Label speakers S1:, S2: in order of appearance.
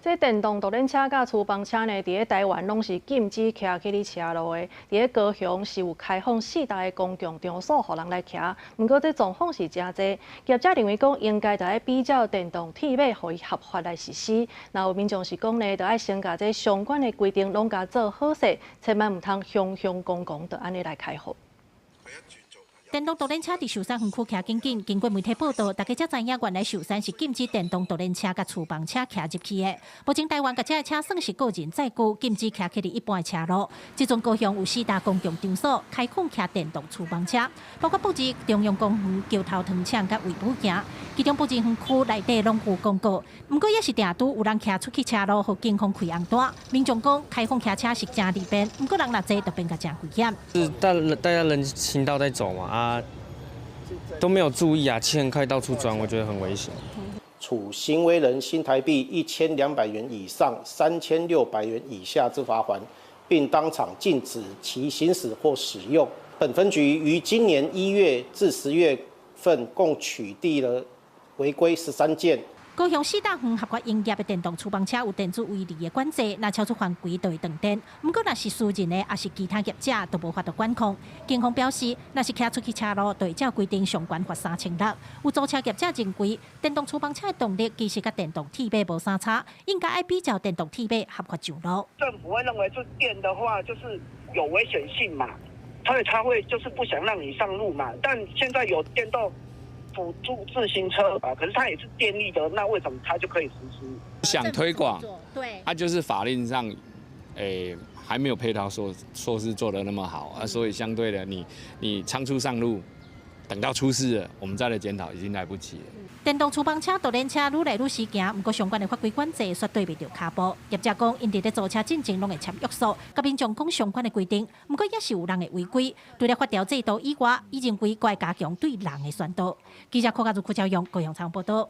S1: 这电动独轮车甲厨房车呢，伫咧台湾拢是禁止骑去哩车路的。伫咧高雄是有开放4大个公共场所，互人来骑。不过这状况是真济，业者认为讲应该就要比较电动铁马，互伊合法来实施。那有民众是讲呢，就要先甲这相关的规定拢甲做好势，千万唔通雄雄公公就安尼来开放。
S2: 电动独轮车伫寿山园区骑紧紧，经过媒体报道，大家才知影原来寿山是禁止电动独轮车甲厨房车骑入去的。目前台湾甲这个车算是个人载具，禁止骑去哩一般的车路。即阵高雄有4大公共场所开放骑电动厨房车，包括布置中央公园、桥头糖厂甲卫武行，其中布置园区内底拢有广告。不过也是定拄有人骑出去车路，互警方开红单。民众讲开放骑车是真利便，不过人若多就变甲真危险。
S3: 是大家人行道在走嘛都没有注意啊，汽很快到处钻，我觉得很危险。
S4: 处行为人新台币1200元以上3600元以下之罚款，并当场禁止其行驶或使用。本分局于今年1月至10月份共取缔了违规13件。
S2: 高雄4大园合法营业的电动厨房车有电子围篱的管制，若超出犯规就会断电。不过，若是私人的，也是其他业者都无法度管控。警方表示，若是骑出去车路，就会照规定上悬罚3600。有租车业者认为，电动厨房车的动力其实甲电动铁马无啥差，应该要比较电动铁马合法上路。
S5: 政府会认为是电的话，就是有危险性嘛，所以他会就是不想让你上路嘛。但现在有电动 辅助自行车啊，可是它也是电力的，那为什么它就可以实施？
S6: 想推广，
S2: 对，
S6: 它就是法令上，还没有配套措施做得那么好啊，所以相对的，你仓促上路，等到出事了，我们再来检讨已经来不及了。
S2: 电动厨房车、独轮车愈来愈时行，不过相关的法规管制却对不着脚步。业者讲，因伫咧租车进前拢会签约束，甲民众讲相关的规定，不过也是有人会违规。除了法条制度以外，伊认为该加强对人的宣导。记者柯家如、柯兆勇高雄采访报道。